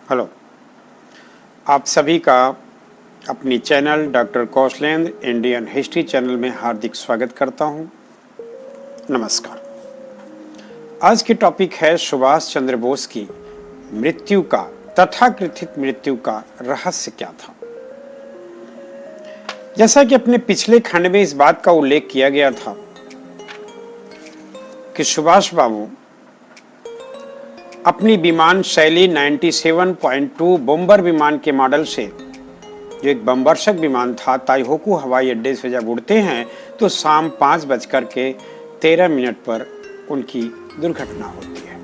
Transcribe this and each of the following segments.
Hello, आप सभी का अपनी channel doctor Kaushalendra Indian history channel में हार्दिक स्वागत करता हूं। नमस्कार। आज की टॉपिक है सुभाष चंद्र बोस की मृत्यु का, तथाकथित मृत्यु का रहस्य क्या था। जैसा कि अपने पिछले खंड में इस बात का उल्लेख किया गया था कि सुभाष बाबू अपनी विमान शैली 97.2 बॉम्बर विमान के मॉडल से, जो एक बमवर्षक विमान था, ताइहोकू हवाई अड्डे से जब उड़ते हैं तो शाम 5:13 पर उनकी दुर्घटना होती है।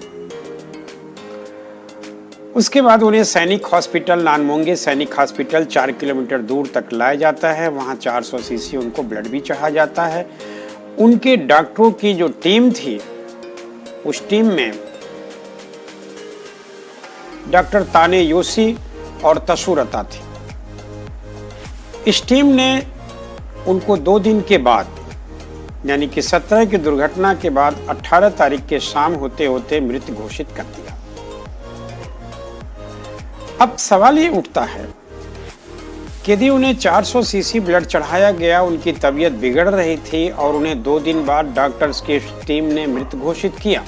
उसके बाद उन्हें सैनिक हॉस्पिटल, नानमोंगे सैनिक हॉस्पिटल 4 किलोमीटर दूर तक लाया जाता है। वहां 400 सीसी उनको ब्लड भी चढ़ा जाता है। उनके डॉक्टरों की जो टीम थी, उस टीम में डॉक्टर ताने योशी और तसुरता थी। इस टीम ने उनको 2 दिन के बाद, यानी कि 17 की दुर्घटना के बाद 18 तारीख के शाम होते होते मृत घोषित कर दिया। अब सवाल ये उठता है कि यदि उन्हें 400 सीसी ब्लड चढ़ाया गया, उनकी तबीयत बिगड़ रही थी और उन्हें 2 दिन बाद डॉक्टर्स की टीम ने मृत घोषित किया,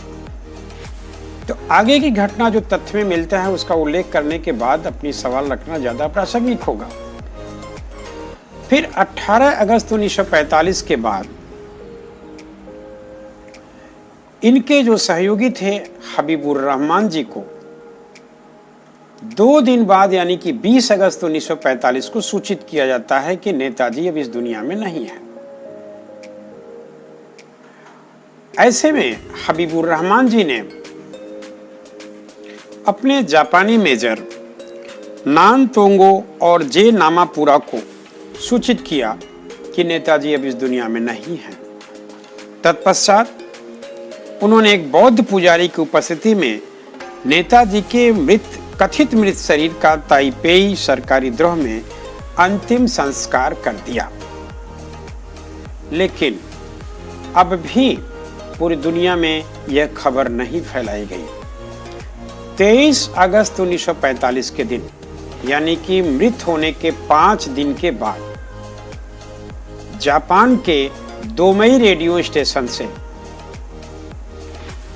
तो आगे की घटना जो तथ्य में मिलता है उसका उल्लेख करने के बाद अपनी सवाल रखना ज्यादा प्रासंगिक होगा। फिर 18 अगस्त 1945 के बाद इनके जो सहयोगी थे हबीबुर रहमान जी को 2 दिन बाद, यानी कि 20 अगस्त 1945 को सूचित किया जाता है कि नेताजी अब इस दुनिया में नहीं है। ऐसे में हबीबुर रहमान जी ने अपने जापानी मेजर नान तोंगो और जे नामापुरा को सूचित किया कि नेताजी अब इस दुनिया में नहीं है। तत्पश्चात उन्होंने एक बौद्ध पुजारी की उपस्थिति में नेताजी के कथित मृत शरीर का ताइपेई सरकारी द्रोह में अंतिम संस्कार कर दिया। लेकिन अब भी पूरी दुनिया में यह खबर नहीं फैलाई गई। 23 अगस्त 1945 के दिन, यानी कि मृत होने के 5 दिन के बाद, जापान के दोमई रेडियो स्टेशन से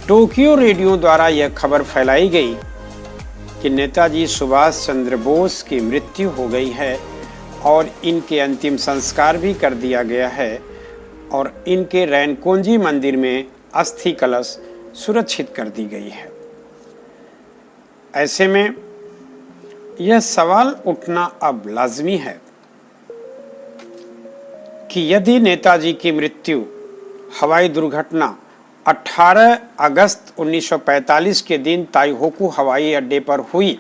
टोक्यो रेडियो द्वारा यह खबर फैलाई गई कि नेताजी सुभाष चंद्र बोस की मृत्यु हो गई है और इनके अंतिम संस्कार भी कर दिया गया है और इनके रैनकोंजी मंदिर में अस्थि कलश सुरक्षित कर दी गई है। ऐसे में यह सवाल उठना अब लाजमी है कि यदि नेताजी की मृत्यु हवाई दुर्घटना 18 अगस्त 1945 के दिन ताइहोकू हवाई अड्डे पर हुई,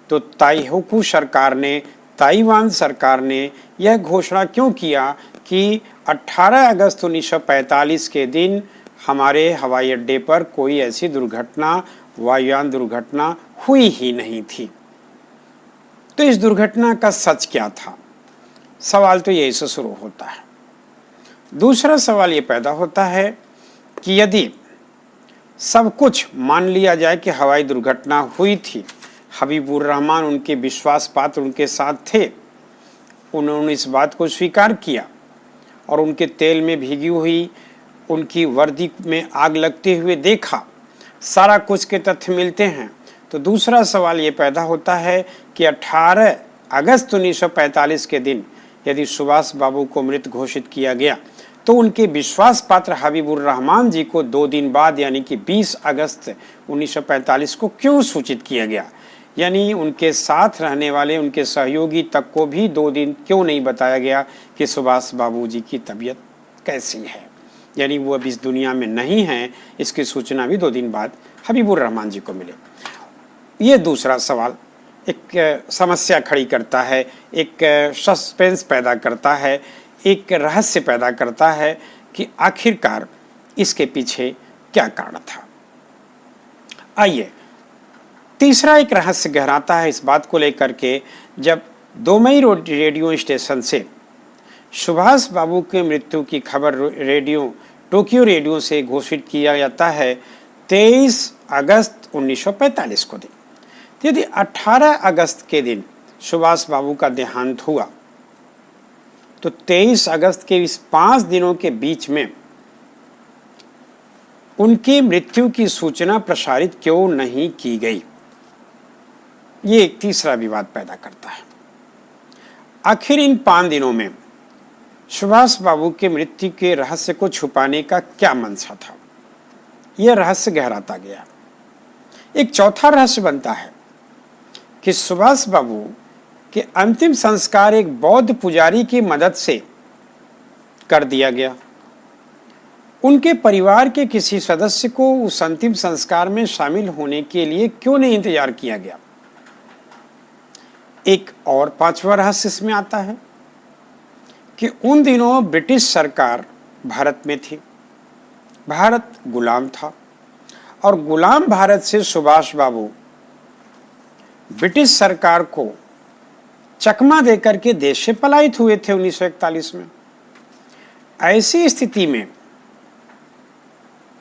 तो ताइहोकू सरकार ने, ताइवान सरकार ने यह घोषणा क्यों किया कि 18 अगस्त 1945 के दिन हमारे हवाई अड्डे पर कोई ऐसी दुर्घटना, वायुयान दुर्घटना हुई ही नहीं थी। तो इस दुर्घटना का सच क्या था? सवाल तो यही से शुरू होता है। दूसरा सवाल ये पैदा होता है कि यदि सब कुछ मान लिया जाए कि हवाई दुर्घटना हुई थी, हबीबुर रहमान उनके विश्वास पात्र उनके साथ थे, उन्होंने इस बात को स्वीकार किया और उनके तेल में भीगी हुई उनकी वर्दी में आग लगते हुए देखा, सारा कुछ के तथ्य मिलते हैं, तो दूसरा सवाल ये पैदा होता है कि 18 अगस्त 1945 के दिन यदि सुभाष बाबू को मृत घोषित किया गया, तो उनके विश्वास पात्र हबीबुर रहमान जी को 2 दिन बाद, यानी कि 20 अगस्त 1945 को क्यों सूचित किया गया? यानी उनके साथ रहने वाले उनके सहयोगी तक को भी 2 दिन क्यों नहीं बताया गया कि सुभाष बाबू जी की तबीयत कैसी है, यानी वो अब इस दुनिया में नहीं है। इसकी सूचना भी 2 दिन बाद हबीबुर रहमान जी को मिले। ये दूसरा सवाल एक समस्या खड़ी करता है, एक सस्पेंस पैदा करता है, एक रहस्य पैदा करता है कि आखिरकार इसके पीछे क्या कारण था। आइए, तीसरा एक रहस्य गहराता है इस बात को लेकर के, जब दोमई रेडियो स्टेशन से सुभाष बाबू के मृत्यु की खबर टोक्यो रेडियो से घोषित किया जाता है 23 अगस्त 1945 को दिन। यदि 18 अगस्त के दिन सुभाष बाबू का देहांत हुआ तो 23 अगस्त के इस 5 दिनों के बीच में उनकी मृत्यु की सूचना प्रसारित क्यों नहीं की गई? ये एक तीसरा विवाद पैदा करता है। आखिर इन 5 दिनों में सुभाष बाबू के मृत्यु के रहस्य को छुपाने का क्या मंशा था? यह रहस्य गहराता गया। एक चौथा रहस्य बनता है कि सुभाष बाबू के अंतिम संस्कार एक बौद्ध पुजारी की मदद से कर दिया गया। उनके परिवार के किसी सदस्य को उस अंतिम संस्कार में शामिल होने के लिए क्यों नहीं इंतजार किया गया? एक और पांचवा रहस्य इसमें आता है कि उन दिनों ब्रिटिश सरकार भारत में थी, भारत गुलाम था और गुलाम भारत से सुभाष बाबू ब्रिटिश सरकार को चकमा देकर के देश से पलायित हुए थे 1941 में। ऐसी स्थिति में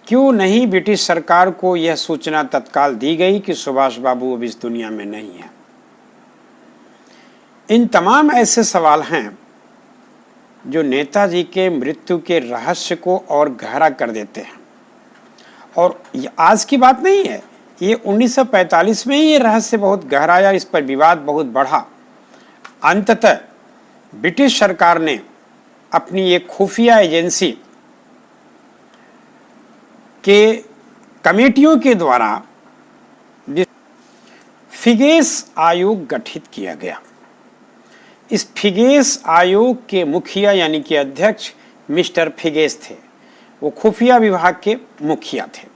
क्यों नहीं ब्रिटिश सरकार को यह सूचना तत्काल दी गई कि सुभाष बाबू अब इस दुनिया में नहीं है? इन तमाम ऐसे सवाल हैं जो नेताजी के मृत्यु के रहस्य को और गहरा कर देते हैं। और ये आज की बात नहीं है, ये 1945 में ही ये रहस्य बहुत गहराया, इस पर विवाद बहुत बढ़ा। अंततः ब्रिटिश सरकार ने अपनी एक खुफिया एजेंसी के कमेटियों के द्वारा फिगेस आयोग गठित किया गया। इस फिगेस आयोग के मुखिया यानी कि अध्यक्ष मिस्टर फिगेस थे, वो खुफिया विभाग के मुखिया थे।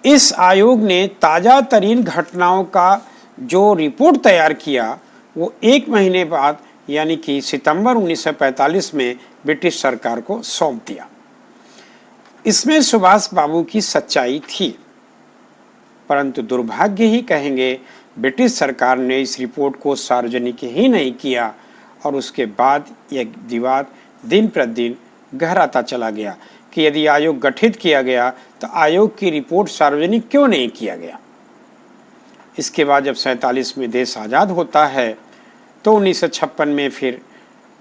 इस आयोग ने ताजा तरीन घटनाओं का जो रिपोर्ट तैयार किया वो 1 महीने बाद यानी कि सितंबर 1945 में ब्रिटिश सरकार को सौंप दिया। इसमें सुभाष बाबू की सच्चाई थी, परंतु दुर्भाग्य ही कहेंगे ब्रिटिश सरकार ने इस रिपोर्ट को सार्वजनिक ही नहीं किया और उसके बाद यह विवाद दिन प्रतिदिन गहराता चला गया कि यदि आयोग गठित किया गया तो आयोग की रिपोर्ट सार्वजनिक क्यों नहीं किया गया। इसके बाद जब 47 में देश आज़ाद होता है तो 1956 में फिर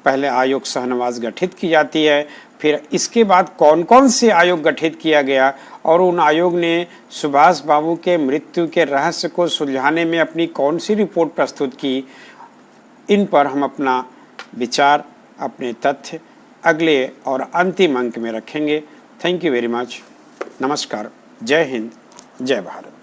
पहले आयोग शाहनवाज गठित की जाती है। फिर इसके बाद कौन कौन से आयोग गठित किया गया और उन आयोग ने सुभाष बाबू के मृत्यु के रहस्य को सुलझाने में अपनी कौन सी रिपोर्ट प्रस्तुत की, इन पर हम अपना विचार, अपने तथ्य अगले और अंतिम अंक में रखेंगे। Thank you very much. नमस्कार। जय हिंद, जय भारत।